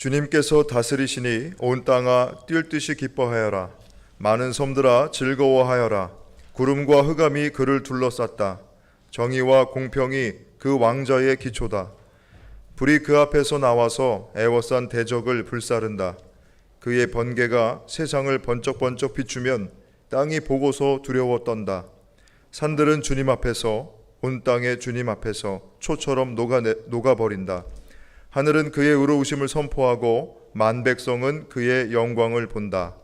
주님께서 다스리시니 온 땅아 뛸 듯이 기뻐하여라. 많은 섬들아 즐거워하여라. 구름과 흑암이 그를 둘러쌌다. 정의와 공평이 그 왕자의 기초다. 불이 그 앞에서 나와서 애워싼 대적을 불사른다. 그의 번개가 세상을 번쩍번쩍 비추면 땅이 보고서 두려워 떤다. 산들은 주님 앞에서, 온 땅의 주님 앞에서 초처럼 녹아버린다. 하늘은 그의 의로우심을 선포하고 만 백성은 그의 영광을 본다.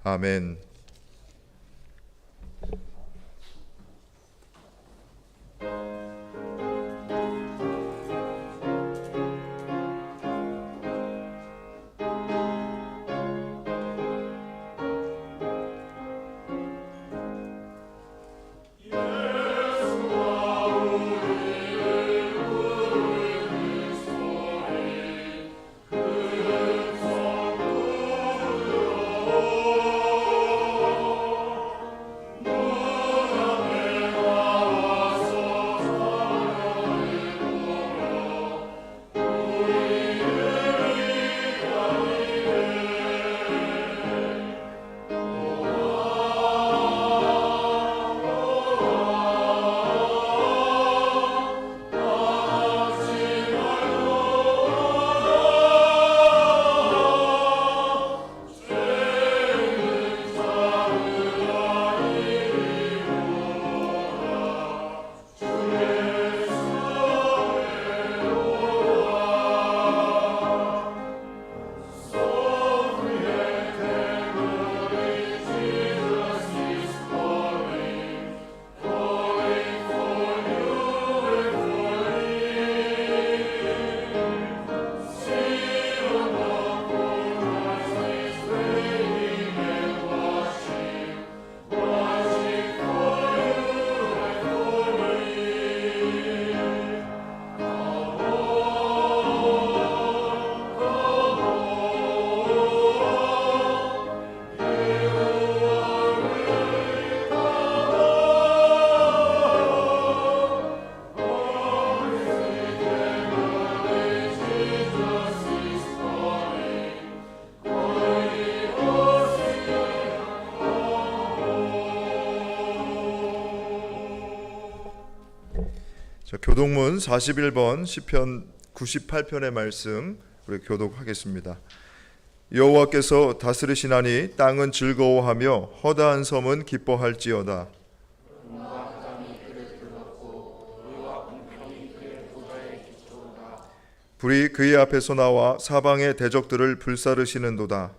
아멘. 교독문 41번 시편 98편의 말씀 우리 교독하겠습니다. 여호와께서 다스리시나니 땅은 즐거워하며 허다한 섬은 기뻐할지어다. 불이 그의 앞에서 나와 사방의 대적들을 불사르시는도다.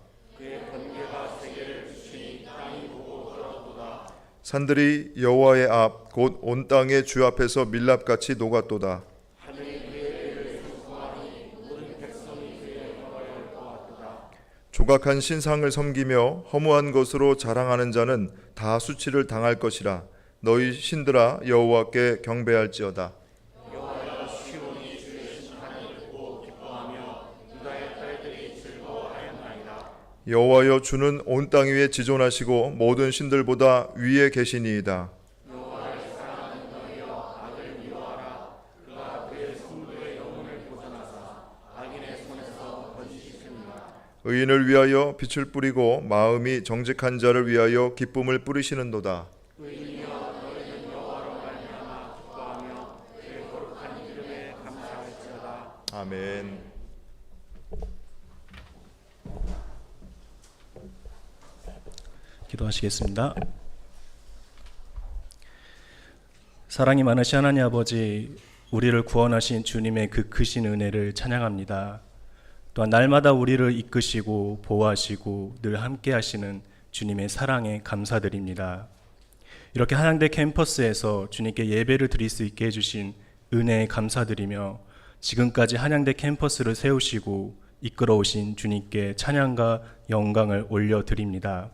산들이 여호와의 앞 곧 온 땅의 주 앞에서 밀랍같이 녹았도다. 조각한 신상을 섬기며 허무한 것으로 자랑하는 자는 다 수치를 당할 것이라. 너희 신들아 여호와께 경배할지어다. 여호와여 주는 온 땅 위에 지존하시고 모든 신들보다 위에 계시니이다. 의인을 위하여 빛을 뿌리고 마음이 정직한 자를 위하여 기쁨을 뿌리시는도다. 아멘. 기도하시겠습니다. 사랑이 많으신 하나님 아버지, 우리를 구원하신 주님의 그 크신 은혜를 찬양합니다. 또한 날마다 우리를 이끄시고 보호하시고 늘 함께 하시는 주님의 사랑에 감사드립니다. 이렇게 한양대 캠퍼스에서 주님께 예배를 드릴 수 있게 해주신 은혜에 감사드리며 지금까지 한양대 캠퍼스를 세우시고 이끌어오신 주님께 찬양과 영광을 올려드립니다.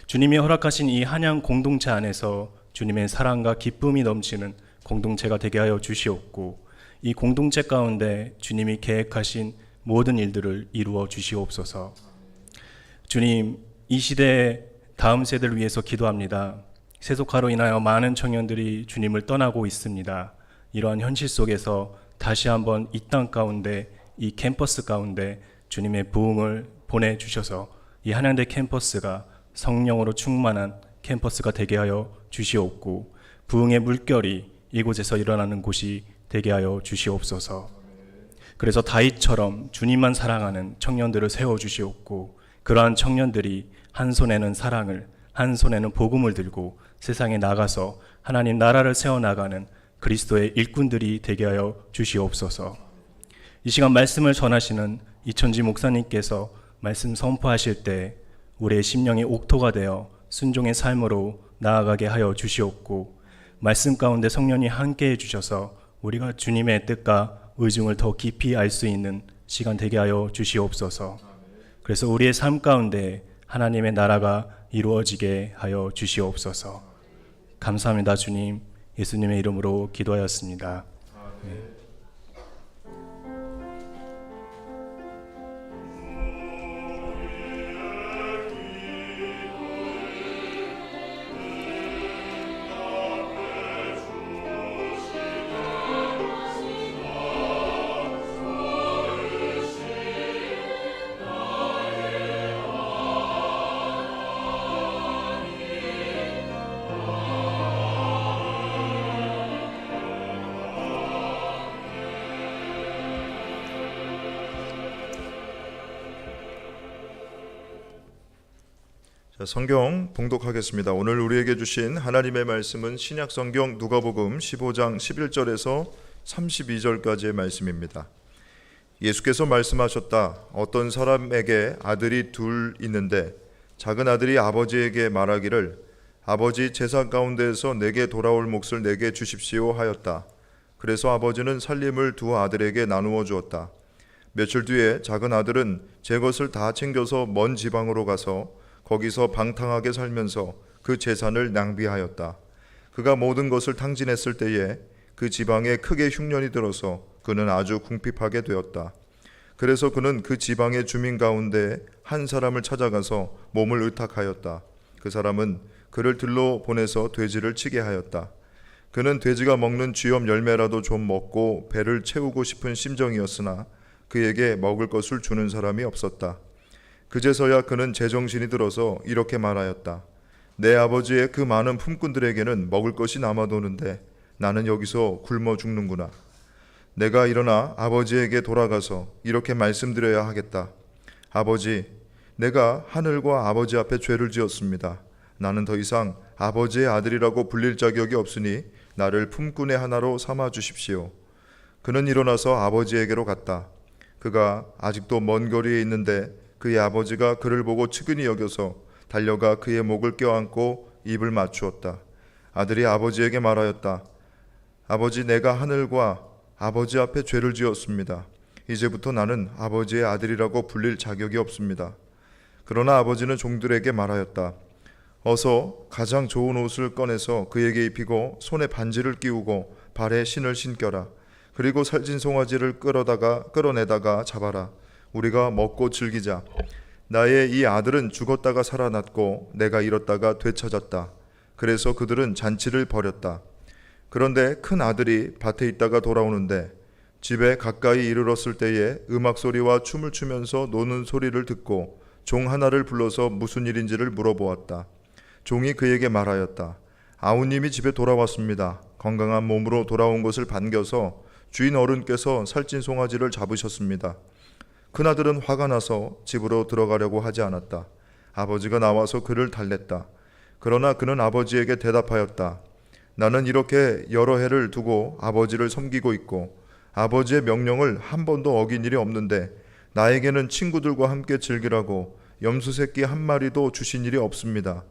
주님이 허락하신 이 한양 공동체 안에서 주님의 사랑과 기쁨이 넘치는 공동체가 되게 하여 주시옵고, 이 공동체 가운데 주님이 계획하신 모든 일들을 이루어 주시옵소서. 주님, 이 시대의 다음 세대를 위해서 기도합니다. 세속화로 인하여 많은 청년들이 주님을 떠나고 있습니다. 이러한 현실 속에서 다시 한번 이 땅 가운데, 이 캠퍼스 가운데 주님의 부흥을 보내주셔서 이 한양대 캠퍼스가 성령으로 충만한 캠퍼스가 되게 하여 주시옵고 부흥의 물결이 이곳에서 일어나는 곳이 되게 하여 주시옵소서. 그래서 다윗처럼 주님만 사랑하는 청년들을 세워주시옵고 그러한 청년들이 한 손에는 사랑을 한 손에는 복음을 들고 세상에 나가서 하나님 나라를 세워나가는 그리스도의 일꾼들이 되게 하여 주시옵소서. 이 시간 말씀을 전하시는 이천지 목사님께서 말씀 선포하실 때 우리의 심령이 옥토가 되어 순종의 삶으로 나아가게 하여 주시옵고 말씀 가운데 성령이 함께해 주셔서 우리가 주님의 뜻과 의중을 더 깊이 알 수 있는 시간 되게 하여 주시옵소서. 그래서 우리의 삶 가운데 하나님의 나라가 이루어지게 하여 주시옵소서. 감사합니다. 주님, 예수님의 이름으로 기도하였습니다. 자, 성경 봉독하겠습니다. 오늘 우리에게 주신 하나님의 말씀은 신약성경 누가복음 15장 11절에서 32절까지의 말씀입니다. 예수께서 말씀하셨다. 어떤 사람에게 아들이 둘 있는데 작은 아들이 아버지에게 말하기를 아버지 제사 가운데에서 내게 돌아올 몫을 내게 주십시오 하였다. 그래서 아버지는 살림을 두 아들에게 나누어 주었다. 며칠 뒤에 작은 아들은 제 것을 다 챙겨서 먼 지방으로 가서 거기서 방탕하게 살면서 그 재산을 낭비하였다. 그가 모든 것을 탕진했을 때에 그 지방에 크게 흉년이 들어서 그는 아주 궁핍하게 되었다. 그래서 그는 그 지방의 주민 가운데 한 사람을 찾아가서 몸을 의탁하였다. 그 사람은 그를 들러 보내서 돼지를 치게 하였다. 그는 돼지가 먹는 쥐염 열매라도 좀 먹고 배를 채우고 싶은 심정이었으나 그에게 먹을 것을 주는 사람이 없었다. 그제서야 그는 제정신이 들어서 이렇게 말하였다. 내 아버지의 그 많은 품꾼들에게는 먹을 것이 남아도는데 나는 여기서 굶어 죽는구나. 내가 일어나 아버지에게 돌아가서 이렇게 말씀드려야 하겠다. 아버지, 내가 하늘과 아버지 앞에 죄를 지었습니다. 나는 더 이상 아버지의 아들이라고 불릴 자격이 없으니 나를 품꾼의 하나로 삼아 주십시오. 그는 일어나서 아버지에게로 갔다. 그가 아직도 먼 거리에 있는데 그의 아버지가 그를 보고 측은히 여겨서 달려가 그의 목을 껴안고 입을 맞추었다. 아들이 아버지에게 말하였다. 아버지, 내가 하늘과 아버지 앞에 죄를 지었습니다. 이제부터 나는 아버지의 아들이라고 불릴 자격이 없습니다. 그러나 아버지는 종들에게 말하였다. 어서 가장 좋은 옷을 꺼내서 그에게 입히고 손에 반지를 끼우고 발에 신을 신겨라. 그리고 살찐 송아지를 끌어내다가 잡아라. 우리가 먹고 즐기자. 나의 이 아들은 죽었다가 살아났고 내가 잃었다가 되찾았다. 그래서 그들은 잔치를 벌였다. 그런데 큰 아들이 밭에 있다가 돌아오는데 집에 가까이 이르렀을 때에 음악 소리와 춤을 추면서 노는 소리를 듣고 종 하나를 불러서 무슨 일인지를 물어보았다. 종이 그에게 말하였다. 아우님이 집에 돌아왔습니다. 건강한 몸으로 돌아온 것을 반겨서 주인 어른께서 살찐 송아지를 잡으셨습니다. 큰아들은 화가 나서 집으로 들어가려고 하지 않았다. 아버지가 나와서 그를 달랬다. 그러나 그는 아버지에게 대답하였다. 나는 이렇게 여러 해를 두고 아버지를 섬기고 있고 아버지의 명령을 한 번도 어긴 일이 없는데 나에게는 친구들과 함께 즐기라고 염소 새끼 한 마리도 주신 일이 없습니다.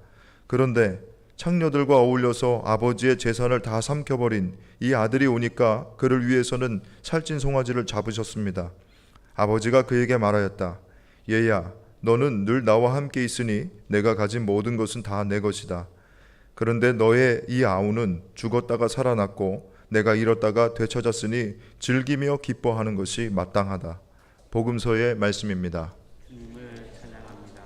그런데 창녀들과 어울려서 아버지의 재산을 다 삼켜버린 이 아들이 오니까 그를 위해서는 살찐 송아지를 잡으셨습니다. 아버지가 그에게 말하였다. 얘야, 너는 늘 나와 함께 있으니 내가 가진 모든 것은 다 내 것이다. 그런데 너의 이 아우는 죽었다가 살아났고 내가 잃었다가 되찾았으니 즐기며 기뻐하는 것이 마땅하다. 복음서의 말씀입니다. 주님을 찬양합니다.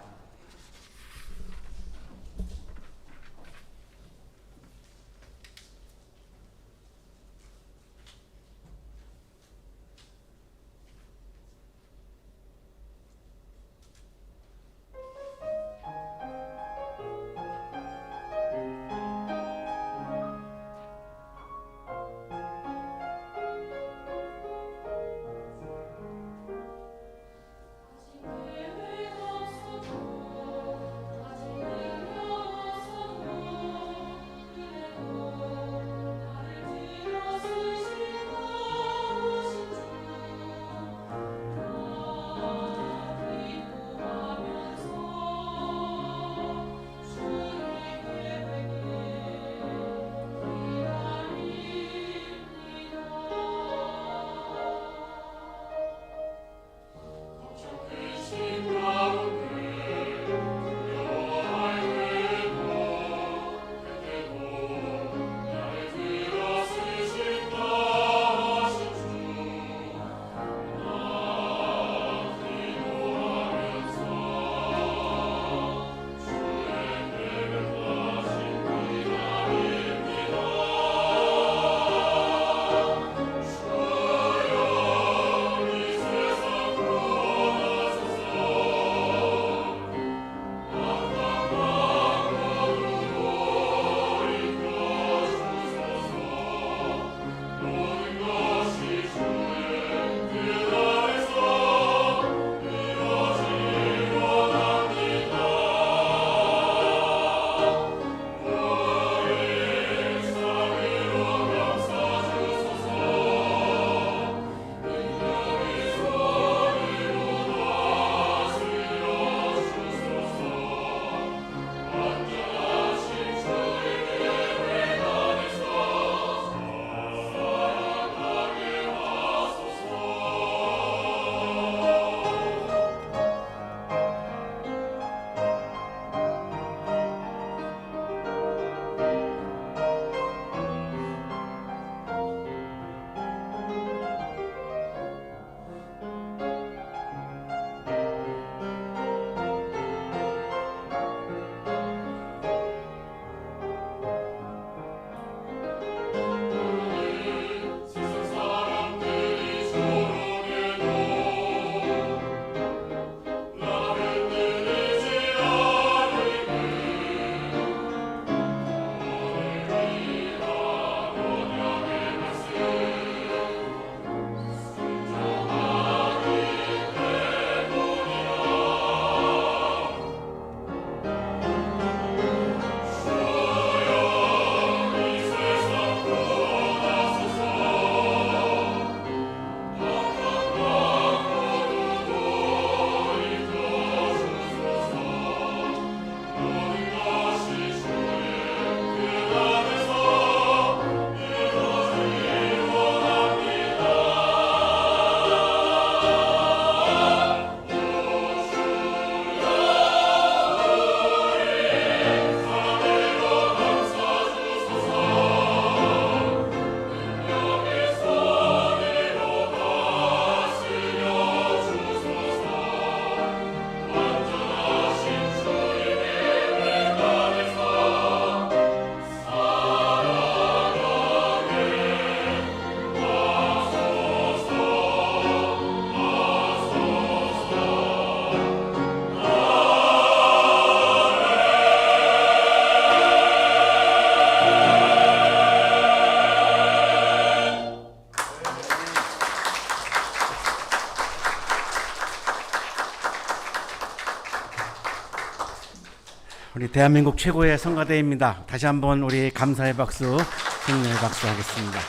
우리 대한민국 최고의 성가대입니다. 다시 한번 우리 감사의 박수, 승리의 박수 하겠습니다.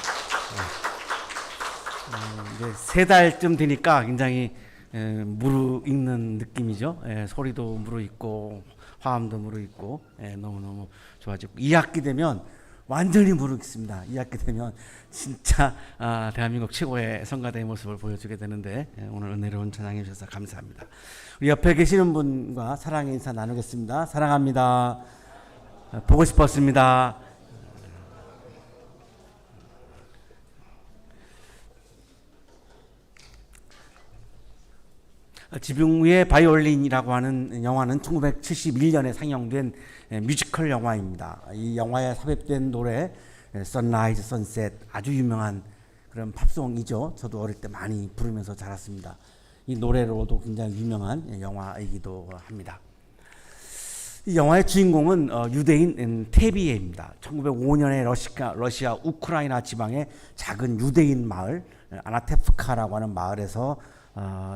이제 3달쯤 되니까 굉장히 무르익는 느낌이죠. 소리도 무르익고 화음도 무르익고 너무너무 좋아지고 2학기 되면 완전히 무르익습니다. 2학기 되면 진짜 대한민국 최고의 성가대의 모습을 보여주게 되는데 오늘 은혜로운 찬양해 주셔서 감사합니다. 우리 옆에 계시는 분과 사랑의 인사 나누겠습니다. 사랑합니다. 보고 싶었습니다. 지붕 위의 바이올린이라고 하는 영화는 1971년에 상영된 뮤지컬 영화입니다. 이 영화에 삽입된 노래 Sunrise, Sunset 아주 유명한 그런 팝송이죠. 저도 어릴 때 많이 부르면서 자랐습니다. 이 노래로도 굉장히 유명한 영화이기도 합니다. 이 영화의 주인공은 유대인 테비에입니다. 1905년에 러시아 우크라이나 지방의 작은 유대인 마을 아나테프카라고 하는 마을에서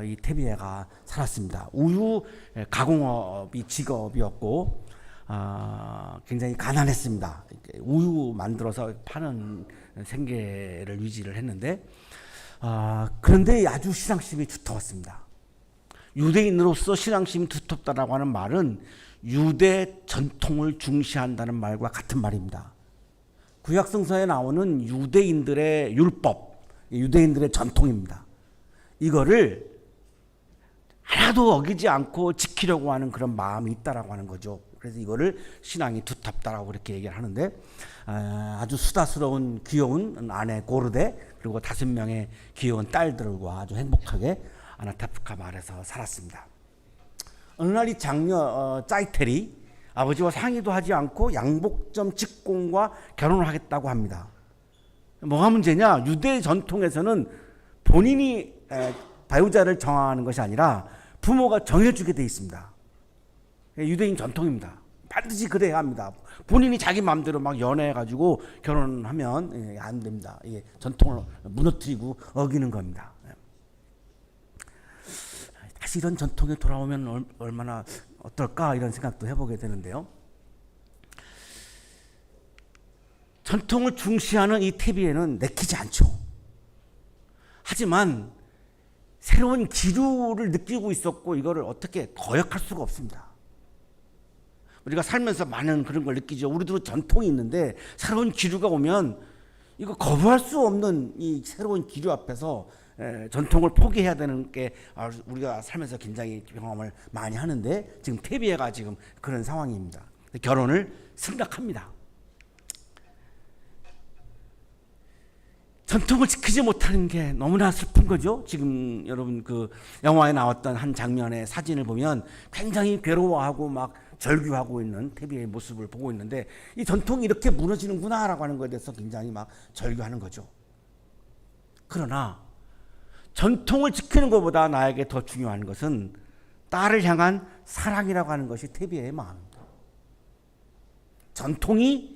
이 테비에가 살았습니다. 우유 가공업이 직업이었고 굉장히 가난했습니다. 우유 만들어서 파는 생계를 유지를 했는데 그런데 아주 신앙심이 두터웠습니다. 유대인으로서 신앙심이 두텁다라고 하는 말은 유대 전통을 중시한다는 말과 같은 말입니다. 구약성서에 나오는 유대인들의 율법, 유대인들의 전통입니다. 이거를 하나도 어기지 않고 지키려고 하는 그런 마음이 있다라고 하는 거죠. 그래서 이거를 신앙이 두텁다라고 그렇게 얘기를 하는데 아주 수다스러운 귀여운 아내 고르데 그리고 5명의 귀여운 딸들과 아주 행복하게 아나테프카 마을에서 살았습니다. 어느 날 이 장녀 짜이텔이 아버지와 상의도 하지 않고 양복점 직공과 결혼을 하겠다고 합니다. 뭐가 문제냐? 유대 전통에서는 본인이 배우자를 정하는 것이 아니라 부모가 정해주게 돼 있습니다. 유대인 전통입니다. 반드시 그래야 합니다. 본인이 자기 마음대로 막 연애해가지고 결혼하면 안 됩니다. 전통을 무너뜨리고 어기는 겁니다. 다시 이런 전통에 돌아오면 얼마나 어떨까 이런 생각도 해보게 되는데요. 전통을 중시하는 이 테비에는 내키지 않죠. 하지만 새로운 기류를 느끼고 있었고 이거를 어떻게 거역할 수가 없습니다. 우리가 살면서 많은 그런 걸 느끼죠. 우리도 전통이 있는데 새로운 기류가 오면 이거 거부할 수 없는 이 새로운 기류 앞에서 전통을 포기해야 되는 게 우리가 살면서 굉장히 경험을 많이 하는데 지금 테비에가 지금 그런 상황입니다. 결혼을 승낙합니다. 전통을 지키지 못하는 게 너무나 슬픈 거죠. 지금 여러분 그 영화에 나왔던 한 장면의 사진을 보면 굉장히 괴로워하고 막 절규하고 있는 테비의 모습을 보고 있는데 이 전통이 이렇게 무너지는구나라고 하는 것에 대해서 굉장히 막 절규하는 거죠. 그러나 전통을 지키는 것보다 나에게 더 중요한 것은 딸을 향한 사랑이라고 하는 것이 테비의 마음입니다. 전통이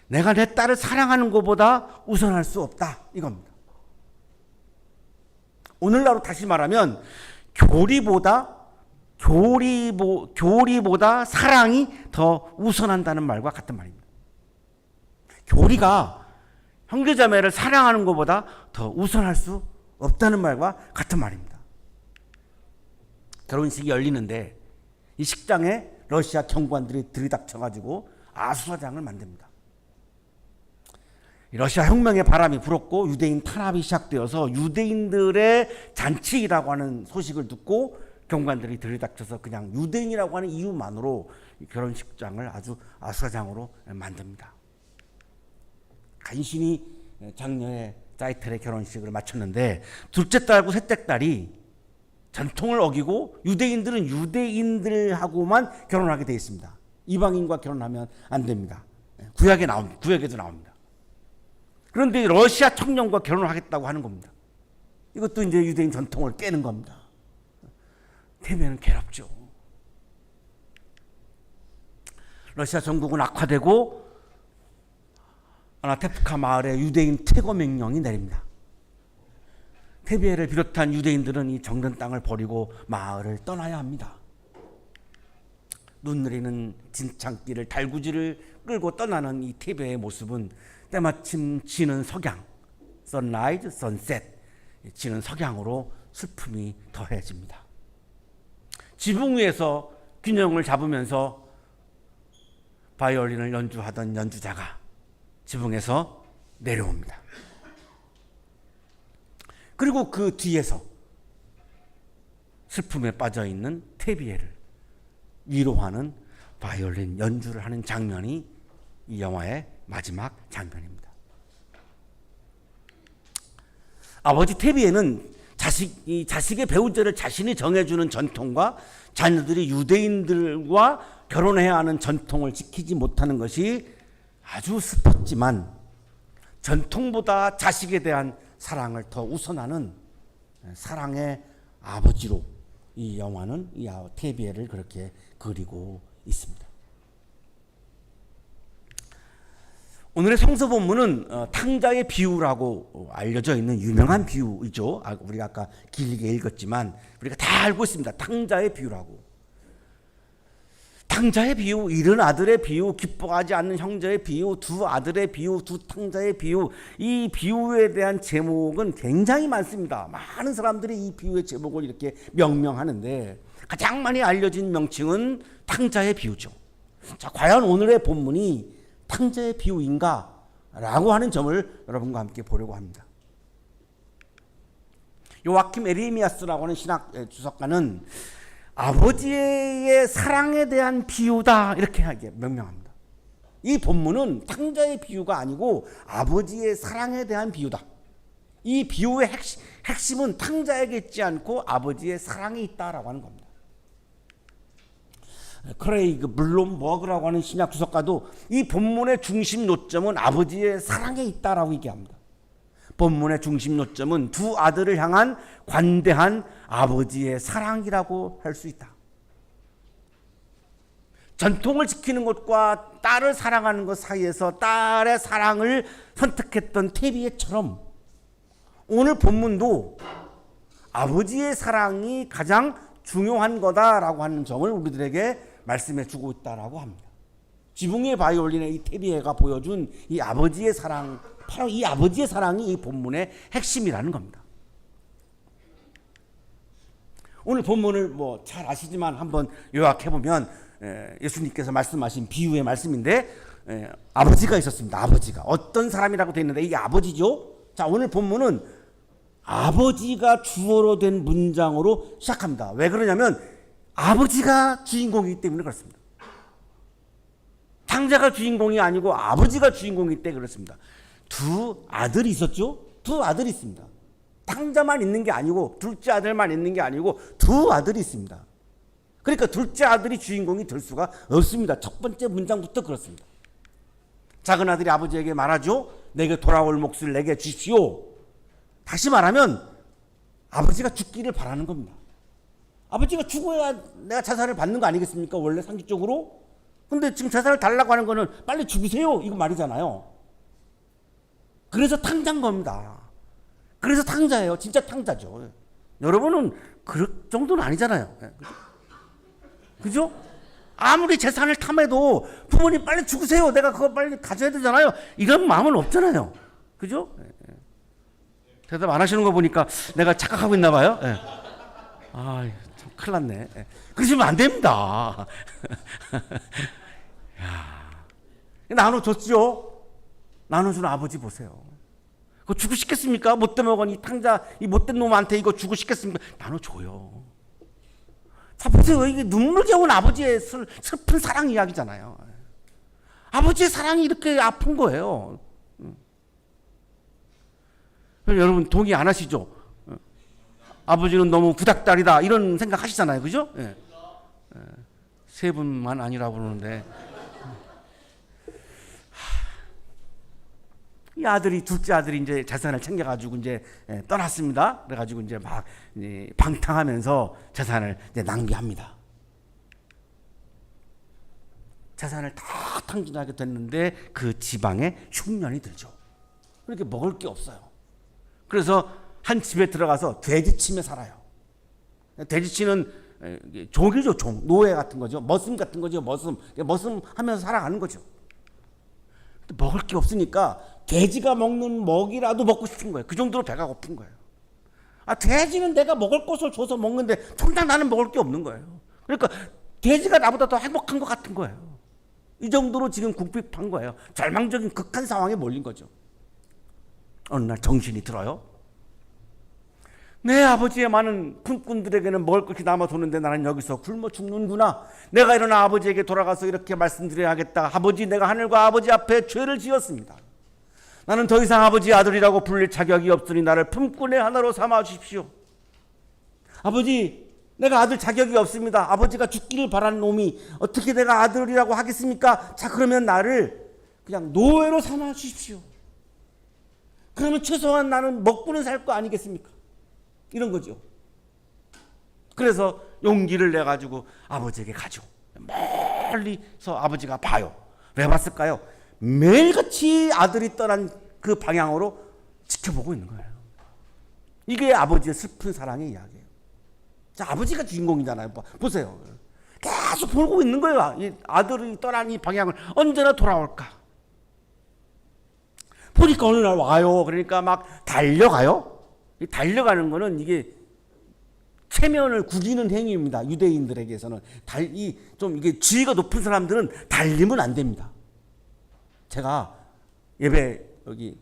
내가 내 딸을 사랑하는 것보다 우선할 수 없다 이겁니다. 오늘날로 다시 말하면 교리보다 사랑이 더 우선한다는 말과 같은 말입니다. 교리가 형제자매를 사랑하는 것보다 더 우선할 수 없다는 말과 같은 말입니다. 결혼식이 열리는데 이 식장에 러시아 경관들이 들이닥쳐가지고 아수라장을 만듭니다. 러시아 혁명의 바람이 불었고 유대인 탄압이 시작되어서 유대인들의 잔치라고 하는 소식을 듣고 경관들이 들이닥쳐서 그냥 유대인이라고 하는 이유만으로 결혼식장을 아주 아수라장으로 만듭니다. 간신히 장녀의 짜이텔의 결혼식을 마쳤는데 둘째 딸하고 셋째 딸이 전통을 어기고 유대인들은 유대인들하고만 결혼하게 되어 있습니다. 이방인과 결혼하면 안 됩니다. 구약에도 나옵니다. 그런데 러시아 청년과 결혼을 하겠다고 하는 겁니다. 이것도 이제 유대인 전통을 깨는 겁니다. 테비에는 괴롭죠. 러시아 전국은 악화되고 아나테프카 마을에 유대인 퇴거 명령이 내립니다. 테비에를 비롯한 유대인들은 이 정든 땅을 버리고 마을을 떠나야 합니다. 눈 내리는 진창길을 달구지를 끌고 떠나는 이 태비의 모습은 때마침 지는 석양, 선라이즈, 선셋, 지는 석양으로 슬픔이 더해집니다. 지붕 위에서 균형을 잡으면서 바이올린을 연주하던 연주자가 지붕에서 내려옵니다. 그리고 그 뒤에서 슬픔에 빠져있는 테비에를 위로하는 바이올린 연주를 하는 장면이 이 영화의 마지막 장면입니다. 아버지 테비에는 자식의 배우자를 자신이 정해주는 전통과 자녀들이 유대인들과 결혼해야 하는 전통을 지키지 못하는 것이 아주 슬펐지만 전통보다 자식에 대한 사랑을 더 우선하는 사랑의 아버지로 이 영화는 이 테비에를 그렇게 그리고 있습니다. 오늘의 성서 본문은 탕자의 비유라고 알려져 있는 유명한 비유이죠. 우리가 아까 길게 읽었지만 우리가 다 알고 있습니다. 탕자의 비유라고. 탕자의 비유, 잃은 아들의 비유, 기뻐하지 않는 형제의 비유, 두 아들의 비유, 두 탕자의 비유. 이 비유에 대한 제목은 굉장히 많습니다. 많은 사람들이 이 비유의 제목을 이렇게 명명하는데 가장 많이 알려진 명칭은 탕자의 비유죠. 자, 과연 오늘의 본문이 탕자의 비유인가? 라고 하는 점을 여러분과 함께 보려고 합니다. 요아킴 에레미야스라고 하는 신학 주석가는 아버지의 사랑에 대한 비유다 이렇게 명명합니다. 이 본문은 탕자의 비유가 아니고 아버지의 사랑에 대한 비유다. 이 비유의 핵심은 탕자에게 있지 않고 아버지의 사랑에 있다라고 하는 겁니다. 크레이그 블룸버그라고 하는 신약 주석가도 이 본문의 중심 요점은 아버지의 사랑에 있다라고 얘기합니다. 본문의 중심 요점은 두 아들을 향한 관대한 아버지의 사랑이라고 할 수 있다. 전통을 지키는 것과 딸을 사랑하는 것 사이에서 딸의 사랑을 선택했던 테비에처럼 오늘 본문도 아버지의 사랑이 가장 중요한 거다라고 하는 점을 우리들에게 말씀해 주고 있다라고 합니다. 지붕 위의 바이올린의 이 테비에가 보여준 이 아버지의 사랑, 바로 이 아버지의 사랑이 이 본문의 핵심이라는 겁니다. 오늘 본문을 뭐 잘 아시지만 한번 요약해 보면 예수님께서 말씀하신 비유의 말씀인데 아버지가 있었습니다. 아버지가 어떤 사람이라고 되어 있는데 이게 아버지죠. 자, 오늘 본문은 아버지가 주어로 된 문장으로 시작합니다. 왜 그러냐면 아버지가 주인공이기 때문에 그렇습니다. 탕자가 주인공이 아니고 아버지가 주인공이기 때문에 그렇습니다. 두 아들이 있었죠. 두 아들이 있습니다. 탕자만 있는 게 아니고 둘째 아들만 있는 게 아니고 두 아들이 있습니다. 그러니까 둘째 아들이 주인공이 될 수가 없습니다. 첫 번째 문장부터 그렇습니다. 작은 아들이 아버지에게 말하죠. 내게 돌아올 몫을 내게 주십시오. 다시 말하면 아버지가 죽기를 바라는 겁니다. 아버지가 죽어야 내가 자산을 받는 거 아니겠습니까? 원래 상식적으로. 근데 지금 자산을 달라고 하는 거는 빨리 죽으세요 이거 말이잖아요. 그래서 탕자인 겁니다. 그래서 탕자예요. 진짜 탕자죠. 여러분은 그 정도는 아니잖아요. 그죠? 아무리 재산을 탐해도 부모님 빨리 죽으세요. 내가 그거 빨리 가져야 되잖아요. 이런 마음은 없잖아요. 그죠? 대답 안 하시는 거 보니까 내가 착각하고 있나 봐요. 아, 참 큰일 났네. 그러시면 안 됩니다. 나눠줬죠? 나눠준 아버지 보세요. 그거 주고 싶겠습니까? 못돼 먹은 이 탕자, 이 못된 놈한테 이거 주고 싶겠습니까? 나눠줘요. 자, 보세요. 이게 눈물겨운 아버지의 슬픈 사랑 이야기잖아요. 아버지의 사랑이 이렇게 아픈 거예요. 여러분 동의 안 하시죠? 아버지는 너무 구닥다리다 이런 생각 하시잖아요. 그죠? 세 분만 아니라고 그러는데 이 아들이 둘째 아들이 이제 재산을 챙겨가지고 이제 떠났습니다. 그래가지고 이제 막 방탕하면서 재산을 이제 낭비합니다. 재산을 다 탕진하게 됐는데 그 지방에 흉년이 들죠. 그렇게 먹을 게 없어요. 그래서 한 집에 들어가서 돼지치며 살아요. 돼지치는 종이죠, 종. 노예 같은 거죠. 머슴 같은 거죠, 머슴. 머슴 하면서 살아가는 거죠. 먹을 게 없으니까 돼지가 먹는 먹이라도 먹고 싶은 거예요. 그 정도로 배가 고픈 거예요. 돼지는 내가 먹을 것을 줘서 먹는데 정작 나는 먹을 게 없는 거예요. 그러니까 돼지가 나보다 더 행복한 것 같은 거예요. 이 정도로 지금 궁핍한 거예요. 절망적인 극한 상황에 몰린 거죠. 어느 날 정신이 들어요. 내 아버지의 많은 품꾼들에게는 먹을 것이 남아도는데 나는 여기서 굶어 죽는구나. 내가 일어나 아버지에게 돌아가서 이렇게 말씀드려야겠다. 아버지, 내가 하늘과 아버지 앞에 죄를 지었습니다. 나는 더 이상 아버지 아들이라고 불릴 자격이 없으니 나를 품꾼의 하나로 삼아 주십시오. 아버지, 내가 아들 자격이 없습니다. 아버지가 죽기를 바라는 놈이 어떻게 내가 아들이라고 하겠습니까? 자, 그러면 나를 그냥 노예로 삼아 주십시오. 그러면 최소한 나는 먹고는 살 거 아니겠습니까? 이런 거죠. 그래서 용기를 내가지고 아버지에게 가죠. 멀리서 아버지가 봐요. 왜 봤을까요? 매일같이 아들이 떠난 그 방향으로 지켜보고 있는 거예요. 이게 아버지의 슬픈 사랑의 이야기예요. 자, 아버지가 주인공이잖아요. 보세요. 계속 보고 있는 거예요. 이 아들이 떠난 이 방향을 언제나 돌아올까. 보니까 어느 날 와요. 그러니까 막 달려가요. 달려가는 거는 이게 체면을 구기는 행위입니다. 유대인들에게서는 좀 이게 지위가 높은 사람들은 달리면 안 됩니다. 제가 예배 여기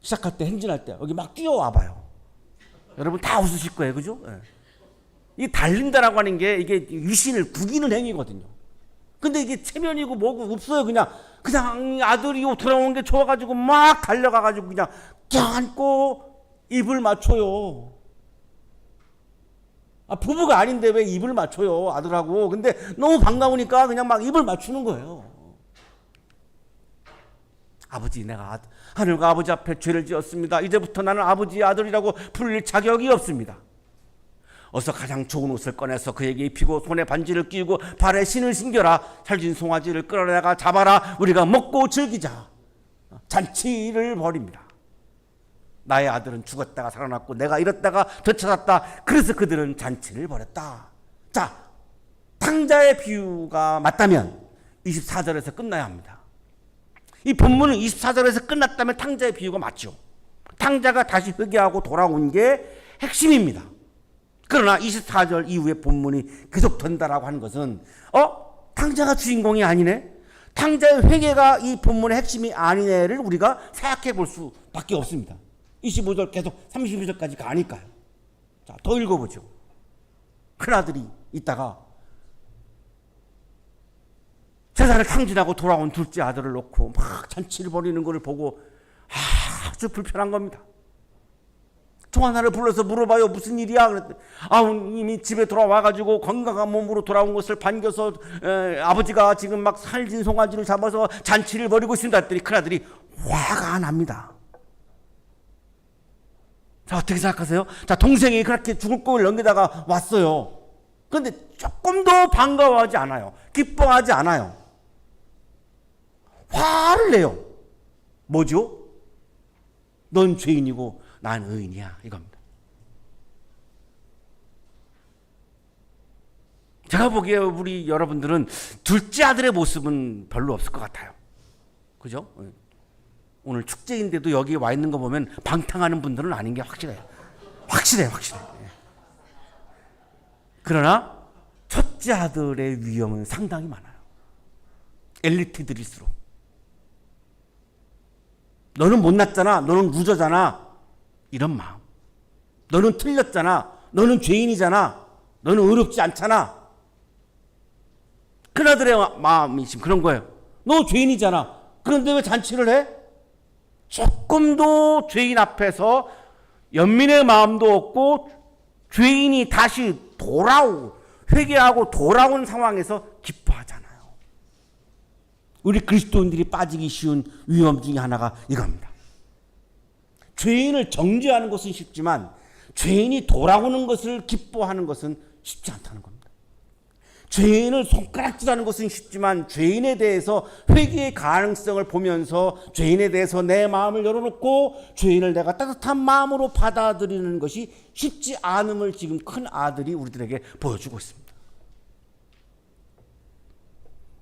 시작할 때 행진할 때 여기 막 뛰어와 봐요. 여러분 다 웃으실 거예요, 그죠? 네. 이 달린다라고 하는 게 이게 위신을 구기는 행위거든요. 근데 이게 체면이고 뭐고 없어요. 그냥 아들이 돌아온 게 좋아가지고 막 달려가가지고 그냥 껴안고 입을 맞춰요. 부부가 아닌데 왜 입을 맞춰요, 아들하고. 근데 너무 반가우니까 그냥 막 입을 맞추는 거예요. 아버지, 내가 하늘과 아버지 앞에 죄를 지었습니다. 이제부터 나는 아버지의 아들이라고 불릴 자격이 없습니다. 어서 가장 좋은 옷을 꺼내서 그에게 입히고 손에 반지를 끼우고 발에 신을 신겨라. 살진 송아지를 끌어내가 잡아라. 우리가 먹고 즐기자. 잔치를 벌입니다. 나의 아들은 죽었다가 살아났고 내가 잃었다가 되찾았다. 그래서 그들은 잔치를 벌였다. 자, 탕자의 비유가 맞다면 24절에서 끝나야 합니다. 이 본문은 24절에서 끝났다면 탕자의 비유가 맞죠. 탕자가 다시 회개하고 돌아온 게 핵심입니다. 그러나 24절 이후에 본문이 계속된다라고 하는 것은 탕자가 주인공이 아니네? 탕자의 회개가 이 본문의 핵심이 아니네를 우리가 생각해 볼 수밖에 없습니다. 25절 계속 32절까지 가니까요. 자, 더 읽어보죠. 큰아들이 있다가 제사를 탕진하고 돌아온 둘째 아들을 놓고 막 잔치를 벌이는 것을 보고 아주 불편한 겁니다. 종 하나를 불러서 물어봐요. 무슨 일이야? 그랬더니 이미 집에 돌아와가지고 건강한 몸으로 돌아온 것을 반겨서 아버지가 지금 막 살진 송아지를 잡아서 잔치를 벌이고 있습니다. 했더니 큰아들이 화가 납니다. 자, 어떻게 생각하세요? 자, 동생이 그렇게 죽을 꿈을 넘기다가 왔어요. 그런데 조금도 반가워하지 않아요. 기뻐하지 않아요. 화를 내요. 뭐죠? 넌 죄인이고 난 의인이야, 이겁니다. 제가 보기에 우리 여러분들은 둘째 아들의 모습은 별로 없을 것 같아요. 그죠? 오늘 축제인데도 여기 와 있는 거 보면 방탕하는 분들은 아닌 게 확실해요. 확실해. 그러나 첫째 아들의 위험은 상당히 많아요. 엘리트들일수록. 너는 못났잖아. 너는 루저잖아. 이런 마음. 너는 틀렸잖아. 너는 죄인이잖아. 너는 의롭지 않잖아. 큰아들의 마음이 지금 그런 거예요. 너 죄인이잖아. 그런데 왜 잔치를 해? 조금도 죄인 앞에서 연민의 마음도 없고 죄인이 다시 회개하고 돌아온 상황에서 기뻐하잖아요. 우리 그리스도인들이 빠지기 쉬운 위험 중에 하나가 이겁니다. 죄인을 정죄하는 것은 쉽지만 죄인이 돌아오는 것을 기뻐하는 것은 쉽지 않다는 겁니다. 죄인을 손가락질하는 것은 쉽지만 죄인에 대해서 회개의 가능성을 보면서 죄인에 대해서 내 마음을 열어놓고 죄인을 내가 따뜻한 마음으로 받아들이는 것이 쉽지 않음을 지금 큰 아들이 우리들에게 보여주고 있습니다.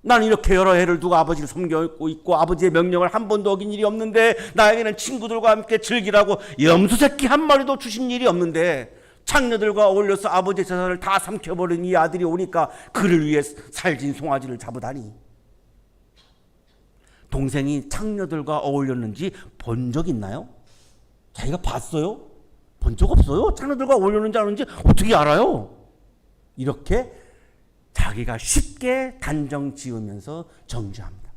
나는 이렇게 여러 해를 두고 아버지를 섬기고 있고 아버지의 명령을 한 번도 어긴 일이 없는데, 나에게는 친구들과 함께 즐기라고 염소 새끼 한 마리도 주신 일이 없는데, 창녀들과 어울려서 아버지의 재산을 다 삼켜버린 이 아들이 오니까 그를 위해 살진 송아지를 잡으다니. 동생이 창녀들과 어울렸는지 본 적 있나요? 자기가 봤어요? 본 적 없어요? 창녀들과 어울렸는지 아는지 어떻게 알아요? 이렇게 자기가 쉽게 단정 지으면서 정죄합니다.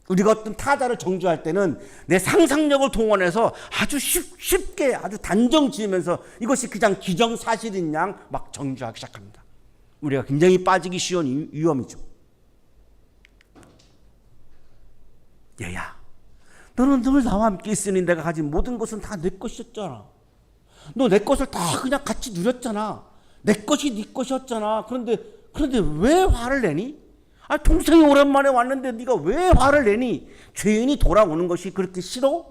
우리가 어떤 타자를 정죄할 때는 내 상상력을 동원해서 아주 쉽게 아주 단정 지으면서 이것이 그냥 기정사실인 양 막 정죄하기 시작합니다. 우리가 굉장히 빠지기 쉬운 위험이죠. 얘야, 너는 늘 나와 함께 있으니 내가 가진 모든 것은 다 내 것이었잖아. 너 내 것을 다 그냥 같이 누렸잖아. 내 것이 네 것이었잖아. 그런데 왜 화를 내니? 아, 동생이 오랜만에 왔는데 네가 왜 화를 내니? 죄인이 돌아오는 것이 그렇게 싫어?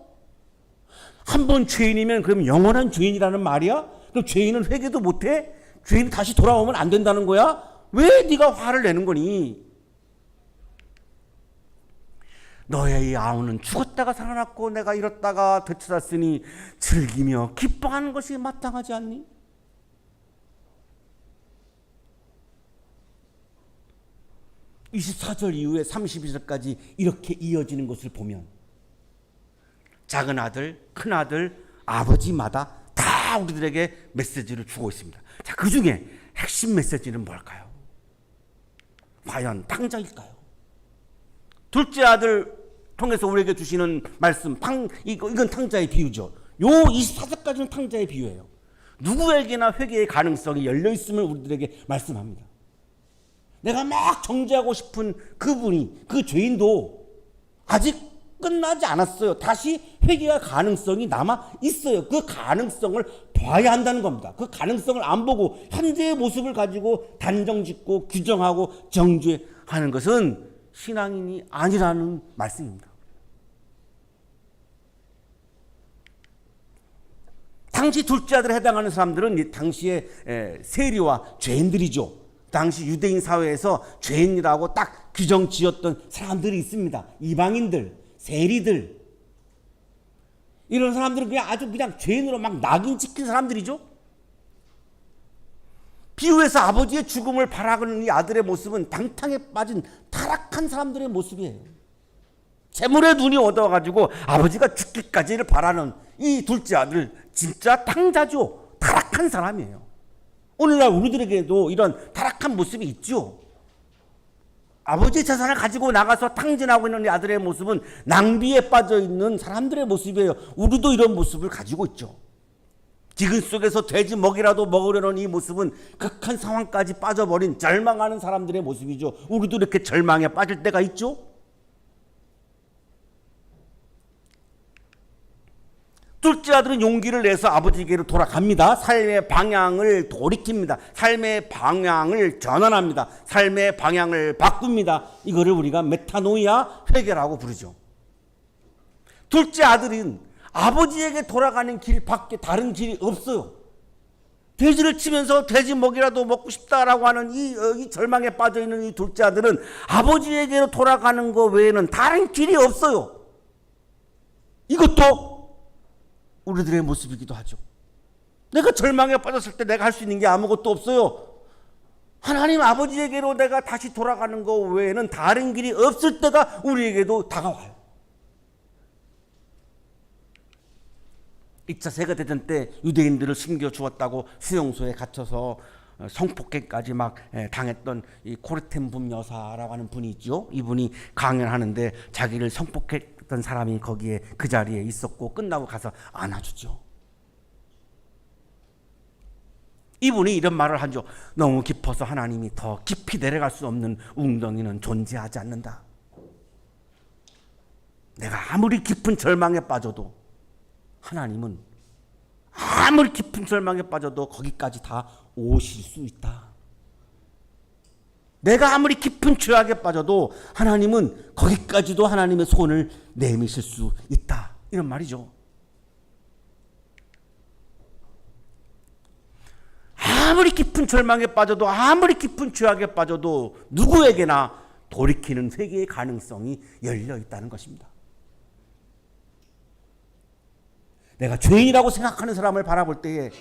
한 번 죄인이면 그럼 영원한 죄인이라는 말이야? 그럼 죄인은 회개도 못해? 죄인이 다시 돌아오면 안 된다는 거야? 왜 네가 화를 내는 거니? 너의 이 아우는 죽었다가 살아났고 내가 이렇다가 되찾았으니 즐기며 기뻐하는 것이 마땅하지 않니? (24절) 이후에 32절까지 이렇게 이어지는 것을 보면 작은 아들, 큰 아들, 아버지마다 다 우리들에게 메시지를 주고 있습니다. 자, 그 중에 핵심 메시지는 뭘까요? 과연 탕자일까요? 둘째 아들 통해서 우리에게 주시는 말씀, 이건 탕자의 비유죠. 요 24절까지는 탕자의 비유예요. 누구에게나 회개의 가능성이 열려있음을 우리들에게 말씀합니다. 내가 막 정죄하고 싶은 그분이, 그 죄인도 아직 끝나지 않았어요. 다시 회개할 가능성이 남아 있어요. 그 가능성을 봐야 한다는 겁니다. 그 가능성을 안 보고 현재의 모습을 가지고 단정짓고 규정하고 정죄하는 것은 신앙인이 아니라는 말씀입니다. 당시 둘째 아들에 해당하는 사람들은 당시의 세리와 죄인들이죠. 당시 유대인 사회에서 죄인이라고 딱 규정 지었던 사람들이 있습니다. 이방인들, 세리들. 이런 사람들은 그냥 아주 그냥 죄인으로 막 낙인 찍힌 사람들이죠. 비유에서 아버지의 죽음을 바라는 이 아들의 모습은 당탕에 빠진 타락한 사람들의 모습이에요. 재물의 눈이 얻어가지고 아버지가 죽기까지를 바라는 이 둘째 아들, 진짜 탕자죠. 타락한 사람이에요. 오늘날 우리들에게도 이런 타락한 모습이 있죠. 아버지의 재산을 가지고 나가서 탕진하고 있는 이 아들의 모습은 낭비에 빠져 있는 사람들의 모습이에요. 우리도 이런 모습을 가지고 있죠. 지근 속에서 돼지 먹이라도 먹으려는 이 모습은 극한 상황까지 빠져버린 절망하는 사람들의 모습이죠. 우리도 이렇게 절망에 빠질 때가 있죠. 둘째 아들은 용기를 내서 아버지에게로 돌아갑니다. 삶의 방향을 돌이킵니다. 삶의 방향을 전환합니다. 삶의 방향을 바꿉니다. 이거를 우리가 메타노이아, 회개라고 부르죠. 둘째 아들은 아버지에게 돌아가는 길 밖에 다른 길이 없어요. 돼지를 치면서 돼지 먹이라도 먹고 싶다라고 하는 이 절망에 빠져있는 이 둘째 아들은 아버지에게로 돌아가는 것 외에는 다른 길이 없어요. 이것도 우리들의 모습이기도 하죠. 내가 절망에 빠졌을 때 내가 할 수 있는 게 아무것도 없어요. 하나님 아버지에게로 내가 다시 돌아가는 것 외에는 다른 길이 없을 때가 우리에게도 다가와요. 2차 세계대전 때 유대인들을 숨겨주었다고 수용소에 갇혀서 성폭행까지 막 당했던 이 코르텐붐 여사라고 하는 분이 있죠. 이분이 강연하는데 자기를 성폭했던 사람이 거기에 그 자리에 있었고 끝나고 가서 안아주죠. 이분이 이런 말을 하죠. 너무 깊어서 하나님이 더 깊이 내려갈 수 없는 웅덩이는 존재하지 않는다. 내가 아무리 깊은 절망에 빠져도 하나님은 아무리 깊은 절망에 빠져도 거기까지 다 오실 수 있다. 내가 아무리 깊은 죄악에 빠져도 하나님은 거기까지도 하나님의 손을 내미실 수 있다. 이런 말이죠. 아무리 깊은 절망에 빠져도 아무리 깊은 죄악에 빠져도 누구에게나 돌이키는 회개의 가능성이 열려 있다는 것입니다. 내가 죄인이라고 생각하는 사람을 바라볼 때에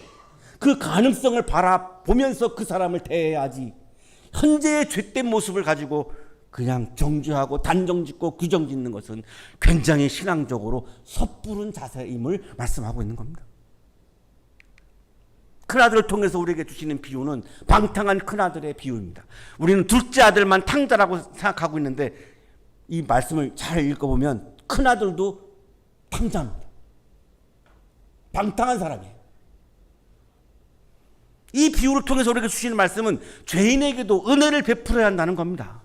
그 가능성을 바라보면서 그 사람을 대해야지, 현재의 죄된 모습을 가지고 그냥 정죄하고 단정짓고 규정짓는 것은 굉장히 신앙적으로 섣부른 자세임을 말씀하고 있는 겁니다. 큰아들을 통해서 우리에게 주시는 비유는 방탕한 큰아들의 비유입니다. 우리는 둘째 아들만 탕자라고 생각하고 있는데 이 말씀을 잘 읽어보면 큰아들도 탕자입니다. 방탕한 사람이에요. 이 비유를 통해서 우리에게 주시는 말씀은 죄인에게도 은혜를 베풀어야 한다는 겁니다.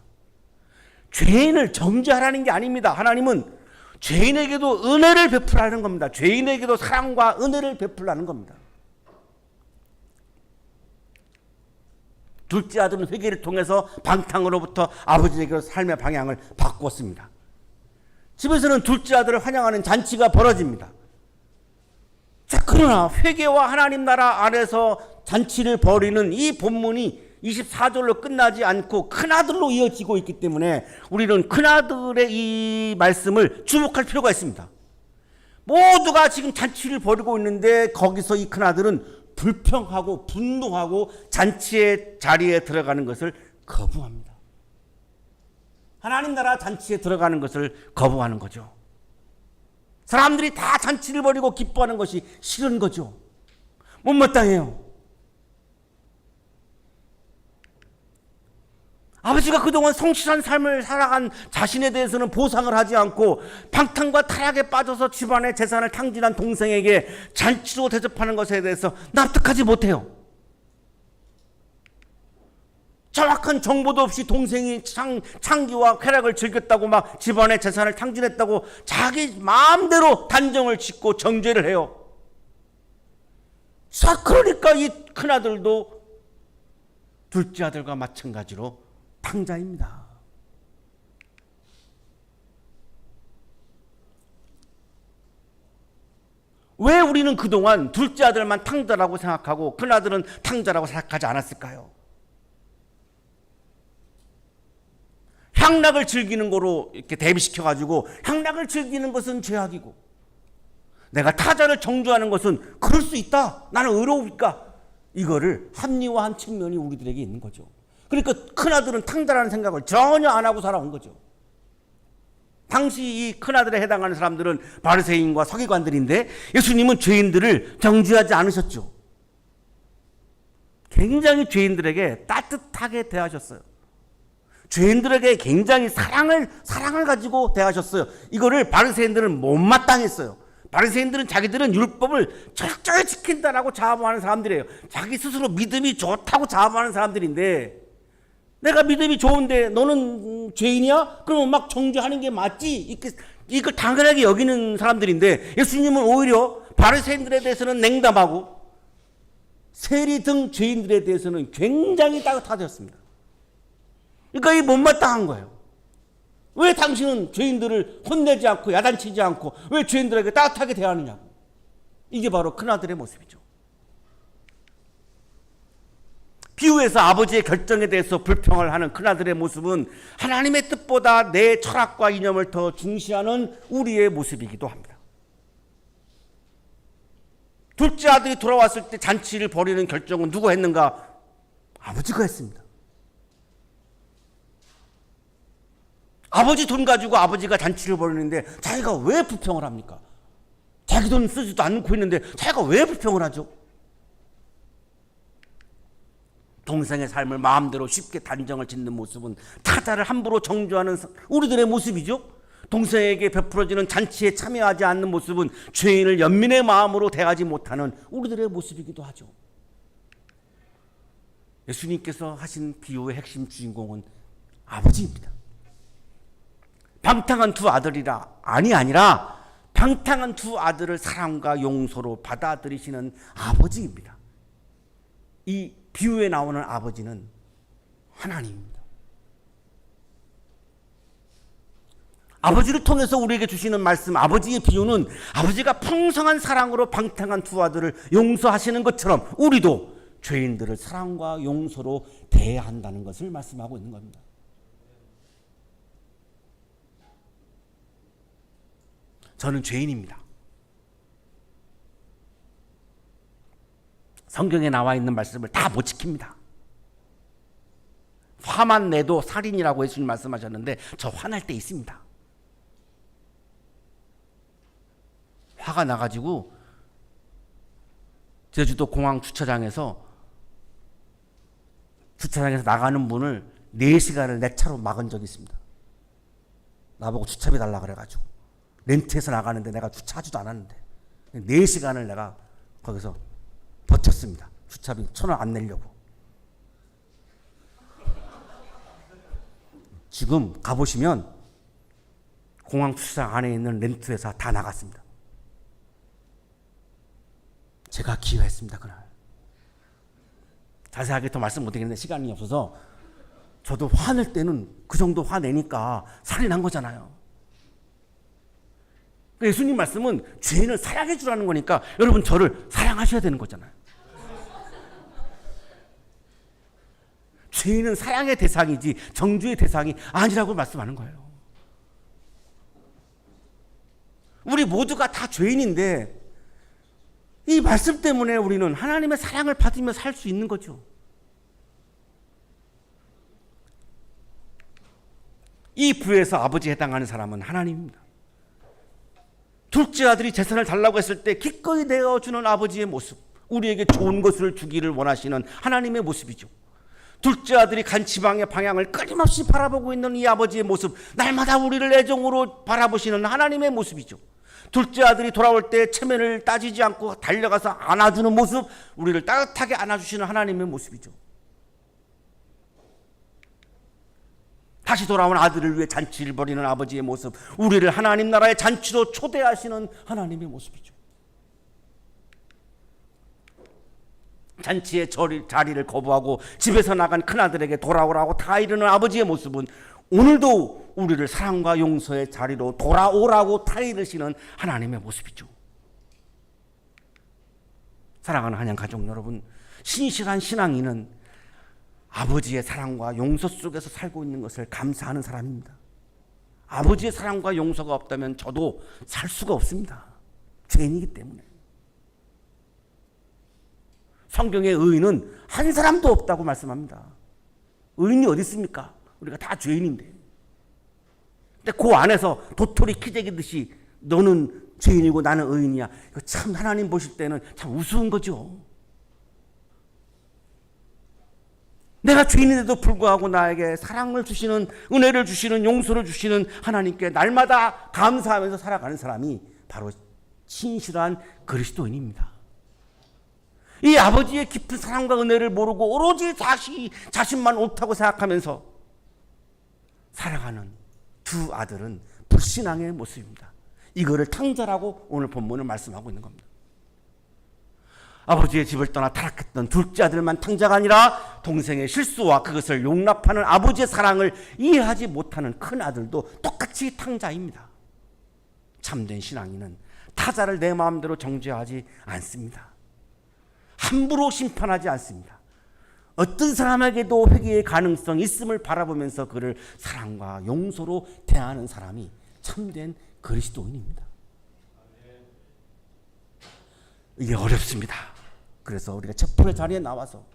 죄인을 정죄하라는 게 아닙니다. 하나님은 죄인에게도 은혜를 베풀라는 겁니다. 죄인에게도 사랑과 은혜를 베풀라는 겁니다. 둘째 아들은 회개를 통해서 방탕으로부터 아버지에게로 삶의 방향을 바꾸었습니다. 집에서는 둘째 아들을 환영하는 잔치가 벌어집니다. 자, 그러나 회개와 하나님 나라 안에서 잔치를 벌이는 이 본문이 24절로 끝나지 않고 큰아들로 이어지고 있기 때문에 우리는 큰아들의 이 말씀을 주목할 필요가 있습니다. 모두가 지금 잔치를 벌이고 있는데 거기서 이 큰아들은 불평하고 분노하고 잔치의 자리에 들어가는 것을 거부합니다. 하나님 나라 잔치에 들어가는 것을 거부하는 거죠. 사람들이 다 잔치를 벌이고 기뻐하는 것이 싫은 거죠. 못마땅해요. 아버지가 그동안 성실한 삶을 살아간 자신에 대해서는 보상을 하지 않고 방탕과 타락에 빠져서 집안의 재산을 탕진한 동생에게 잔치로 대접하는 것에 대해서 납득하지 못해요. 정확한 정보도 없이 동생이 창기와 쾌락을 즐겼다고 막 집안의 재산을 탕진했다고 자기 마음대로 단정을 짓고 정죄를 해요. 자, 그러니까 이 큰아들도 둘째 아들과 마찬가지로 탕자입니다. 왜 우리는 그동안 둘째 아들만 탕자라고 생각하고 큰아들은 탕자라고 생각하지 않았을까요? 향락을 즐기는 거로 이렇게 대비시켜가지고 향락을 즐기는 것은 죄악이고 내가 타자를 정죄하는 것은 그럴 수 있다. 나는 의로우니까 이거를 합리화한 측면이 우리들에게 있는 거죠. 그러니까 큰아들은 탕자라는 생각을 전혀 안 하고 살아온 거죠. 당시 이 큰아들에 해당하는 사람들은 바리새인과 서기관들인데 예수님은 죄인들을 정죄하지 않으셨죠. 굉장히 죄인들에게 따뜻하게 대하셨어요. 죄인들에게 굉장히 사랑을 가지고 대하셨어요. 이거를 바리새인들은 못마땅했어요. 바리새인들은 자기들은 율법을 철저히 지킨다라고 자부하는 사람들이에요. 자기 스스로 믿음이 좋다고 자부하는 사람들인데 내가 믿음이 좋은데 너는 죄인이야? 그러면 막 정죄하는 게 맞지? 이걸 당연하게 여기는 사람들인데 예수님은 오히려 바리새인들에 대해서는 냉담하고 세리 등 죄인들에 대해서는 굉장히 따뜻하셨습니다. 그러니까 이 못마땅한 거예요. 왜 당신은 죄인들을 혼내지 않고 야단치지 않고 왜 죄인들에게 따뜻하게 대하느냐고. 이게 바로 큰아들의 모습이죠. 비유에서 아버지의 결정에 대해서 불평을 하는 큰아들의 모습은 하나님의 뜻보다 내 철학과 이념을 더 중시하는 우리의 모습이기도 합니다. 둘째 아들이 돌아왔을 때 잔치를 벌이는 결정은 누가 했는가? 아버지가 했습니다. 아버지 돈 가지고 아버지가 잔치를 벌이는데 자기가 왜 불평을 합니까? 자기 돈 쓰지도 않고 있는데 자기가 왜 불평을 하죠? 동생의 삶을 마음대로 쉽게 단정을 짓는 모습은 타자를 함부로 정죄하는 우리들의 모습이죠. 동생에게 베풀어지는 잔치에 참여하지 않는 모습은 죄인을 연민의 마음으로 대하지 못하는 우리들의 모습이기도 하죠. 예수님께서 하신 비유의 핵심 주인공은 아버지입니다. 방탕한 두 아들이라 아니라 방탕한 두 아들을 사랑과 용서로 받아들이시는 아버지입니다. 이 비유에 나오는 아버지는 하나님입니다. 아버지를 통해서 우리에게 주시는 말씀, 아버지의 비유는 아버지가 풍성한 사랑으로 방탕한 두 아들을 용서하시는 것처럼 우리도 죄인들을 사랑과 용서로 대해야 한다는 것을 말씀하고 있는 겁니다. 저는 죄인입니다. 성경에 나와 있는 말씀을 다 못 지킵니다. 화만 내도 살인이라고 예수님 말씀하셨는데 저 화날 때 있습니다. 화가 나가지고 제주도 공항 주차장에서 나가는 문을 4시간을 내 차로 막은 적이 있습니다. 나보고 주차비 달라 그래가지고 렌트해서 나가는데 내가 주차하지도 않았는데 4시간을 내가 거기서 버텼습니다. 주차비 1,000원 안 내려고. 지금 가보시면 공항 주차장 안에 있는 렌트회사 다 나갔습니다. 제가 기여했습니다. 그날. 자세하게 더 말씀 못드리겠는데 시간이 없어서 저도 화낼 때는 그 정도 화내니까 살인한 거잖아요. 예수님 말씀은 죄인을 사랑해 주라는 거니까 여러분 저를 사랑하셔야 되는 거잖아요. 죄인은 사랑의 대상이지 정죄의 대상이 아니라고 말씀하는 거예요. 우리 모두가 다 죄인인데 이 말씀 때문에 우리는 하나님의 사랑을 받으며 살 수 있는 거죠. 이 부에서 아버지에 해당하는 사람은 하나님입니다. 둘째 아들이 재산을 달라고 했을 때 기꺼이 내어주는 아버지의 모습, 우리에게 좋은 것을 주기를 원하시는 하나님의 모습이죠. 둘째 아들이 간 지방의 방향을 끊임없이 바라보고 있는 이 아버지의 모습, 날마다 우리를 애정으로 바라보시는 하나님의 모습이죠. 둘째 아들이 돌아올 때 체면을 따지지 않고 달려가서 안아주는 모습, 우리를 따뜻하게 안아주시는 하나님의 모습이죠. 다시 돌아온 아들을 위해 잔치를 벌이는 아버지의 모습, 우리를 하나님 나라의 잔치로 초대하시는 하나님의 모습이죠. 잔치의 자리를 거부하고 집에서 나간 큰아들에게 돌아오라고 다 이르는 아버지의 모습은 오늘도 우리를 사랑과 용서의 자리로 돌아오라고 다 이르시는 하나님의 모습이죠. 사랑하는 한양 가족 여러분, 신실한 신앙인은 아버지의 사랑과 용서 속에서 살고 있는 것을 감사하는 사람입니다. 아버지의 사랑과 용서가 없다면 저도 살 수가 없습니다. 죄인이기 때문에. 성경의 의인은 한 사람도 없다고 말씀합니다. 의인이 어디 있습니까? 우리가 다 죄인인데. 근데 그 안에서 도토리 키재기듯이 너는 죄인이고 나는 의인이야. 이거 참 하나님 보실 때는 참 우스운 거죠. 내가 죄인인데도 불구하고 나에게 사랑을 주시는, 은혜를 주시는, 용서를 주시는 하나님께 날마다 감사하면서 살아가는 사람이 바로 신실한 그리스도인입니다. 이 아버지의 깊은 사랑과 은혜를 모르고 오로지 자신만 옳다고 생각하면서 살아가는 두 아들은 불신앙의 모습입니다. 이거를 탕자라고 오늘 본문을 말씀하고 있는 겁니다. 아버지의 집을 떠나 타락했던 둘째 아들만 탕자가 아니라 동생의 실수와 그것을 용납하는 아버지의 사랑을 이해하지 못하는 큰 아들도 똑같이 탕자입니다. 참된 신앙인은 타자를 내 마음대로 정죄하지 않습니다. 함부로 심판하지 않습니다. 어떤 사람에게도 회개의 가능성이 있음을 바라보면서 그를 사랑과 용서로 대하는 사람이 참된 그리스도인입니다. 이게 어렵습니다. 그래서 우리가 첩불의 자리에 나와서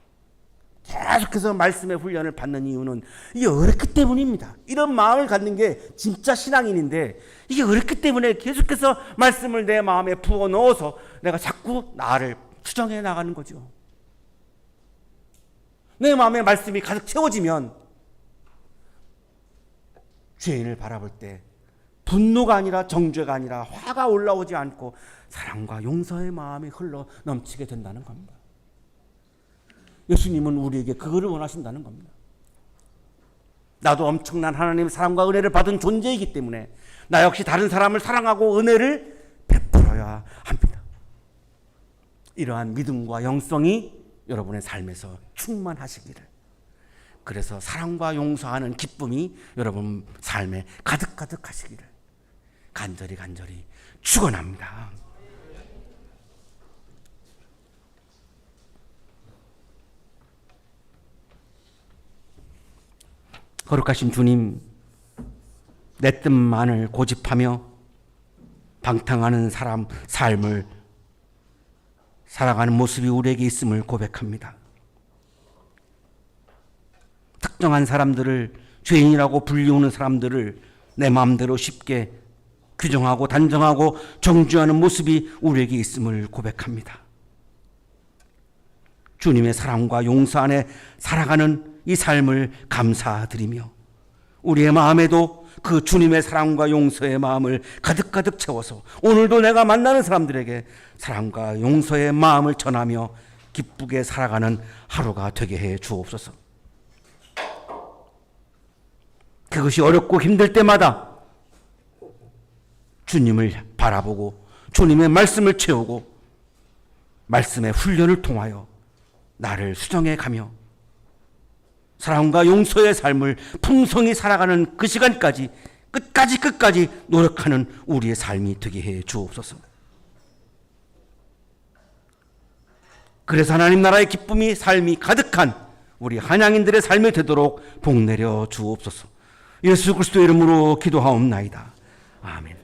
계속해서 말씀의 훈련을 받는 이유는 이게 어렵기 때문입니다. 이런 마음을 갖는 게 진짜 신앙인인데 이게 어렵기 때문에 계속해서 말씀을 내 마음에 부어 넣어서 내가 자꾸 나를 수정해 나가는 거죠. 내 마음에 말씀이 가득 채워지면 죄인을 바라볼 때 분노가 아니라 정죄가 아니라 화가 올라오지 않고 사랑과 용서의 마음이 흘러 넘치게 된다는 겁니다. 예수님은 우리에게 그거를 원하신다는 겁니다. 나도 엄청난 하나님의 사랑과 은혜를 받은 존재이기 때문에 나 역시 다른 사람을 사랑하고 은혜를 베풀어야 합니다. 이러한 믿음과 영성이 여러분의 삶에서 충만하시기를, 그래서 사랑과 용서하는 기쁨이 여러분 삶에 가득가득 하시기를 간절히 축원합니다. 거룩하신 주님, 내 뜻만을 고집하며 방탕하는 사람 삶을 살아가는 모습이 우리에게 있음을 고백합니다. 특정한 사람들을, 죄인이라고 불리우는 사람들을 내 마음대로 쉽게 규정하고 단정하고 정죄하는 모습이 우리에게 있음을 고백합니다. 주님의 사랑과 용서 안에 살아가는 이 삶을 감사드리며 우리의 마음에도 그 주님의 사랑과 용서의 마음을 가득가득 채워서 오늘도 내가 만나는 사람들에게 사랑과 용서의 마음을 전하며 기쁘게 살아가는 하루가 되게 해 주옵소서. 그것이 어렵고 힘들 때마다 주님을 바라보고 주님의 말씀을 채우고 말씀의 훈련을 통하여 나를 수정해 가며 사랑과 용서의 삶을 풍성히 살아가는 그 시간까지 끝까지 노력하는 우리의 삶이 되게 해 주옵소서. 그래서 하나님 나라의 기쁨이 삶이 가득한 우리 한양인들의 삶이 되도록 복내려 주옵소서. 예수 그리스도의 이름으로 기도하옵나이다. 아멘.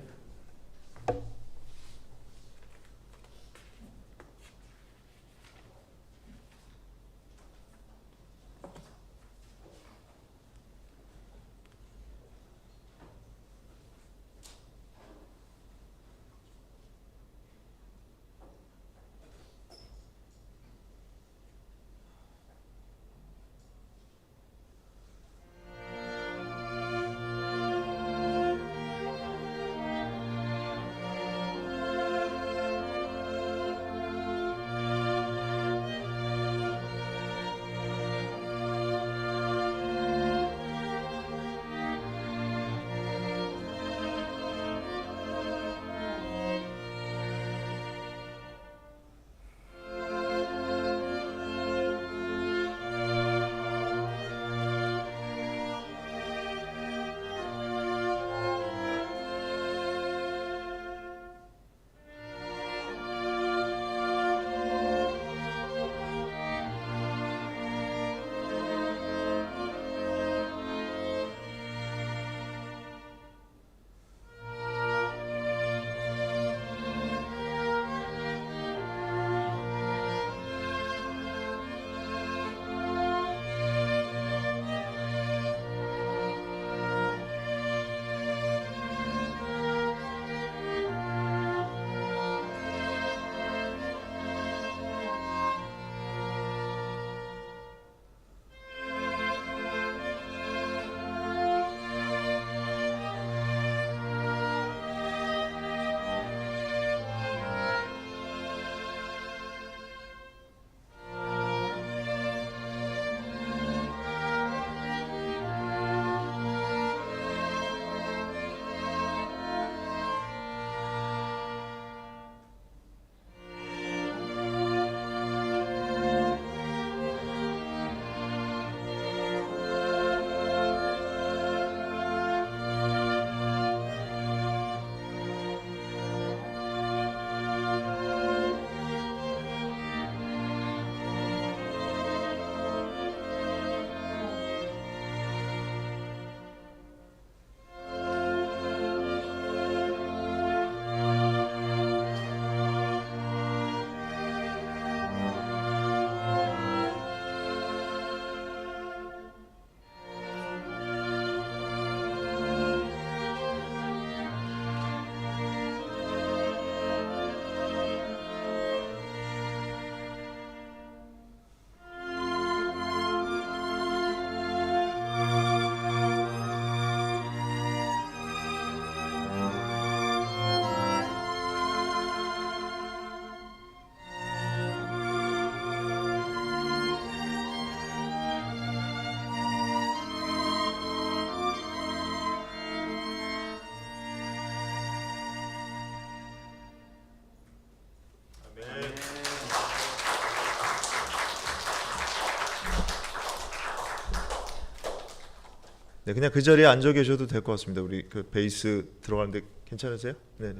네, 그냥 그 자리에 앉아 계셔도 될 것 같습니다. 우리 그 베이스 들어가는데 괜찮으세요? 네,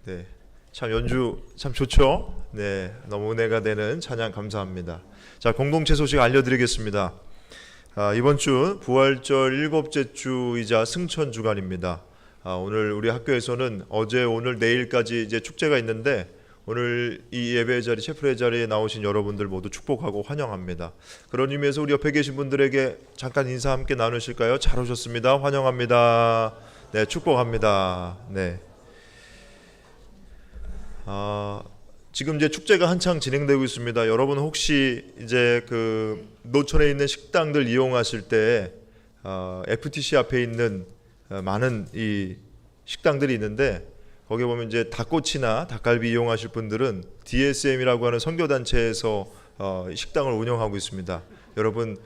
네. 참 연주 참 좋죠? 네, 너무 은혜가 되는 찬양 감사합니다. 자, 공동체 소식 알려드리겠습니다. 이번 주 부활절 7째 주이자 승천 주간입니다. 오늘 우리 학교에서는 어제 오늘 내일까지 이제 축제가 있는데 오늘 이 예배 자리 체플의 자리에 나오신 여러분들 모두 축복하고 환영합니다. 그런 의미에서 우리 옆에 계신 분들에게 잠깐 인사 함께 나누실까요? 잘 오셨습니다. 환영합니다. 네, 축복합니다. 네. 지금 이제 축제가 한창 진행되고 있습니다. 여러분 혹시 이제 그 노천에 있는 식당들 이용하실 때 FTC 앞에 있는 많은 이 식당들이 있는데 거기 보면 이제 닭꼬치나 닭갈비 이용하실 분들은 DSM이라고 하는 선교 단체에서 식당을 운영하고 있습니다. 여러분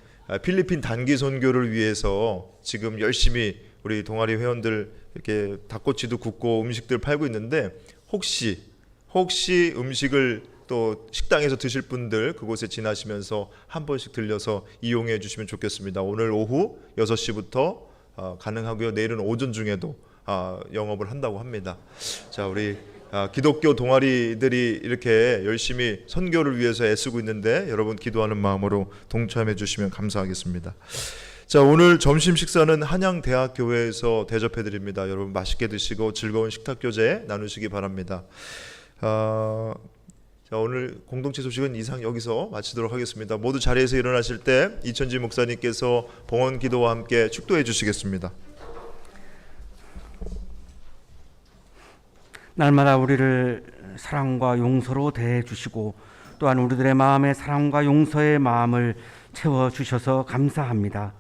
필리핀 단기 선교를 위해서 지금 열심히 우리 동아리 회원들 이렇게 닭꼬치도 굽고 음식들 팔고 있는데 혹시 음식을 또 식당에서 드실 분들 그곳에 지나시면서 한 번씩 들려서 이용해 주시면 좋겠습니다. 오늘 오후 6시부터 가능하고요. 내일은 오전 중에도 영업을 한다고 합니다. 자, 우리 기독교 동아리들이 이렇게 열심히 선교를 위해서 애쓰고 있는데 여러분 기도하는 마음으로 동참해 주시면 감사하겠습니다. 자, 오늘 점심 식사는 한양대학교회에서 대접해 드립니다. 여러분 맛있게 드시고 즐거운 식탁 교제 나누시기 바랍니다. 자, 오늘 공동체 소식은 이상 여기서 마치도록 하겠습니다. 모두 자리에서 일어나실 때 이천지 목사님께서 봉헌 기도와 함께 축도해 주시겠습니다. 날마다 우리를 사랑과 용서로 대해 주시고 또한 우리들의 마음에 사랑과 용서의 마음을 채워 주셔서 감사합니다.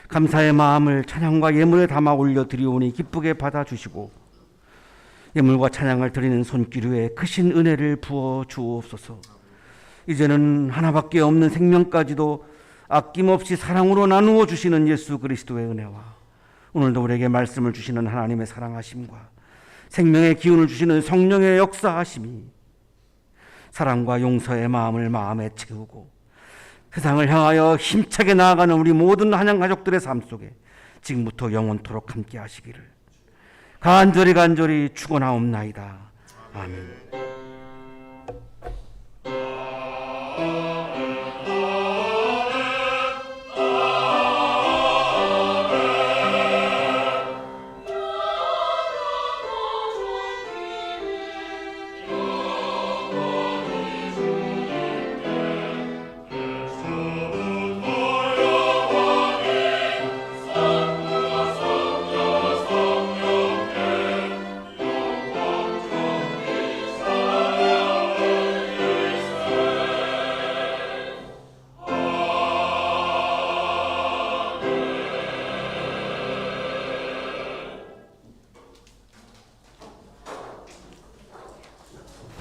감사의 마음을 찬양과 예물에 담아 올려 드리오니 기쁘게 받아 주시고 예물과 찬양을 드리는 손길 위에 크신 은혜를 부어 주옵소서. 이제는 하나밖에 없는 생명까지도 아낌없이 사랑으로 나누어 주시는 예수 그리스도의 은혜와 오늘도 우리에게 말씀을 주시는 하나님의 사랑하심과 생명의 기운을 주시는 성령의 역사하심이 사랑과 용서의 마음을 마음에 채우고 세상을 향하여 힘차게 나아가는 우리 모든 한양 가족들의 삶 속에 지금부터 영원토록 함께 하시기를 간절히 축원하옵나이다. 아멘.